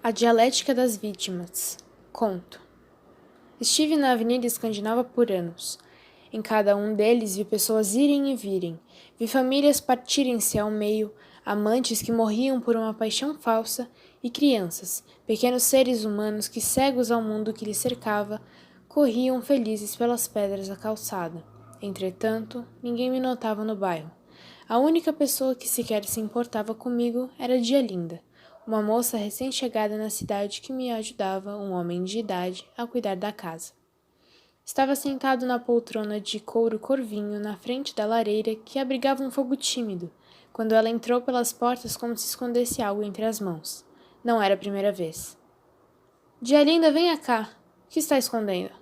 A dialética das vítimas. Conto. Estive na Avenida Escandinava por anos. Em cada um deles vi pessoas irem e virem. Vi famílias partirem-se ao meio, amantes que morriam por uma paixão falsa e crianças, pequenos seres humanos que, cegos ao mundo que lhes cercava, corriam felizes pelas pedras da calçada. Entretanto, ninguém me notava no bairro. A única pessoa que sequer se importava comigo era Dialinda, uma moça recém-chegada na cidade que me ajudava, um homem de idade, a cuidar da casa. Estava sentado na poltrona de couro corvinho na frente da lareira que abrigava um fogo tímido, quando ela entrou pelas portas como se escondesse algo entre as mãos. Não era a primeira vez. Dialinda, venha cá. O que está escondendo?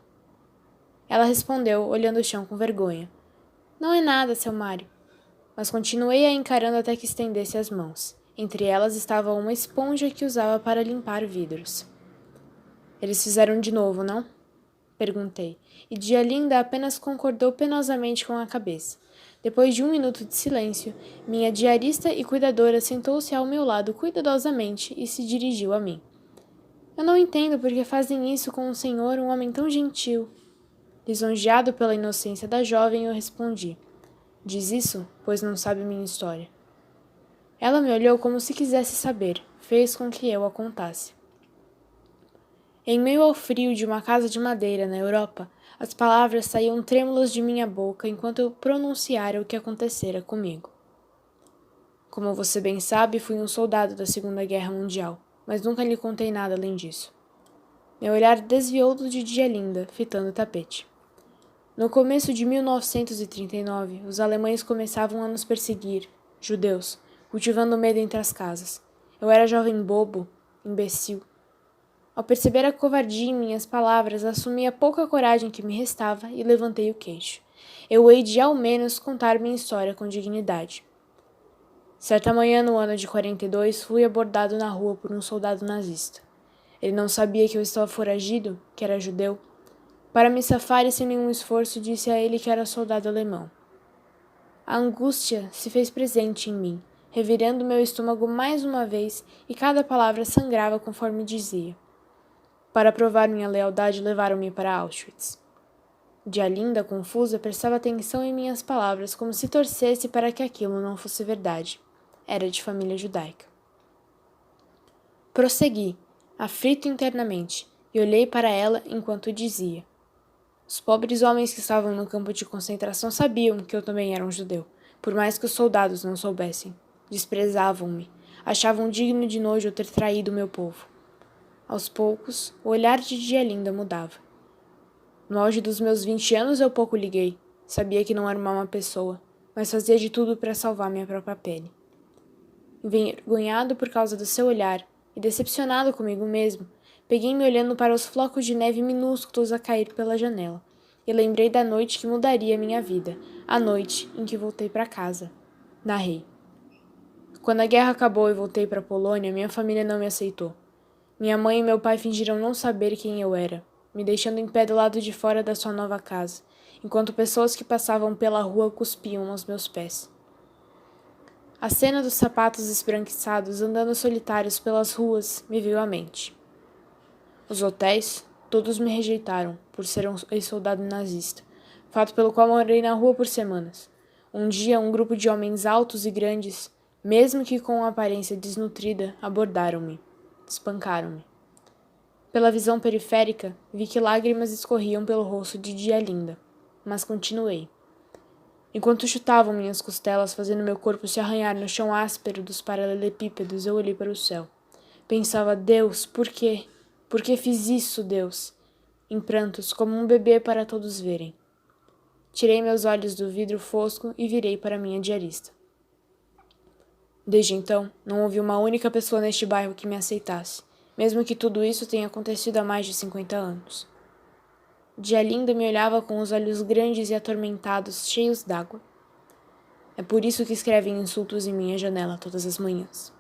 Ela respondeu, olhando o chão com vergonha. Não é nada, seu Mário. Mas continuei a encarando até que estendesse as mãos. Entre elas estava uma esponja que usava para limpar vidros. Eles fizeram de novo, não? Perguntei, e Dialinda apenas concordou penosamente com a cabeça. Depois de 1 minuto de silêncio, minha diarista e cuidadora sentou-se ao meu lado cuidadosamente e se dirigiu a mim. Eu não entendo por que fazem isso com um senhor, um homem tão gentil. Lisonjeado pela inocência da jovem, eu respondi. Diz isso, pois não sabe minha história. Ela me olhou como se quisesse saber, fez com que eu a contasse. Em meio ao frio de uma casa de madeira na Europa, as palavras saíam trêmulas de minha boca enquanto eu pronunciara o que acontecera comigo. Como você bem sabe, fui um soldado da Segunda Guerra Mundial, mas nunca lhe contei nada além disso. Meu olhar desviou do de Dialinda, fitando o tapete. No começo de 1939, os alemães começavam a nos perseguir, judeus, cultivando medo entre as casas. Eu era jovem bobo, imbecil. Ao perceber a covardia em minhas palavras, assumi a pouca coragem que me restava e levantei o queixo. Eu hei de, ao menos, contar minha história com dignidade. Certa manhã, no ano de 42, fui abordado na rua por um soldado nazista. Ele não sabia que eu estava foragido, que era judeu. Para me safar e sem nenhum esforço, disse a ele que era soldado alemão. A angústia se fez presente em mim, revirando meu estômago mais uma vez, e cada palavra sangrava conforme dizia. Para provar minha lealdade, levaram-me para Auschwitz. Dialinda, confusa, prestava atenção em minhas palavras, como se torcesse para que aquilo não fosse verdade. Era de família judaica. Prossegui, aflito internamente, e olhei para ela enquanto dizia. Os pobres homens que estavam no campo de concentração sabiam que eu também era um judeu, por mais que os soldados não soubessem. Desprezavam-me, achavam digno de nojo eu ter traído meu povo. Aos poucos, o olhar de Dialinda mudava. No auge dos meus 20 anos eu pouco liguei. Sabia que não era uma má pessoa, mas fazia de tudo para salvar minha própria pele. Envergonhado por causa do seu olhar e decepcionado comigo mesmo, peguei-me olhando para os flocos de neve minúsculos a cair pela janela, e lembrei da noite que mudaria minha vida, a noite em que voltei para casa. Narrei. Quando a guerra acabou e voltei para a Polônia, minha família não me aceitou. Minha mãe e meu pai fingiram não saber quem eu era, me deixando em pé do lado de fora da sua nova casa, enquanto pessoas que passavam pela rua cuspiam aos meus pés. A cena dos sapatos esbranquiçados andando solitários pelas ruas me veio à mente. Os hotéis, todos me rejeitaram por ser um ex-soldado nazista, fato pelo qual morei na rua por semanas. Um dia, um grupo de homens altos e grandes, mesmo que com uma aparência desnutrida, abordaram-me. Espancaram-me. Pela visão periférica, vi que lágrimas escorriam pelo rosto de Dialinda, mas continuei. Enquanto chutavam minhas costelas, fazendo meu corpo se arranhar no chão áspero dos paralelepípedos, eu olhei para o céu. Pensava, Deus, por quê? Por que fiz isso, Deus? Em prantos, como um bebê para todos verem. Tirei meus olhos do vidro fosco e virei para minha diarista. Desde então, não houve uma única pessoa neste bairro que me aceitasse, mesmo que tudo isso tenha acontecido há mais de 50 anos. Dialinda me olhava com os olhos grandes e atormentados, cheios d'água. É por isso que escrevem insultos em minha janela todas as manhãs.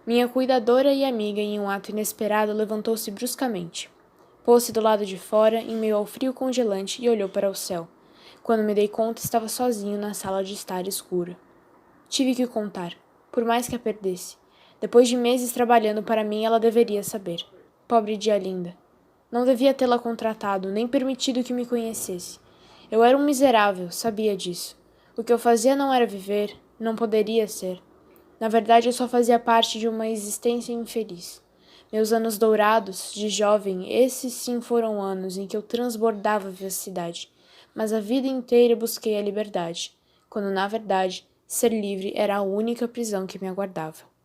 Minha cuidadora e amiga, em um ato inesperado, levantou-se bruscamente. Pôs-se do lado de fora, em meio ao frio congelante, e olhou para o céu. Quando me dei conta, estava sozinho na sala de estar escura. Tive que contar, por mais que a perdesse. Depois de meses trabalhando para mim, ela deveria saber. Pobre Dialinda. Não devia tê-la contratado, nem permitido que me conhecesse. Eu era um miserável, sabia disso. O que eu fazia não era viver, não poderia ser. Na verdade, eu só fazia parte de uma existência infeliz. Meus anos dourados, de jovem, esses sim foram anos em que eu transbordava vivacidade, mas a vida inteira busquei a liberdade, quando, na verdade, ser livre era a única prisão que me aguardava.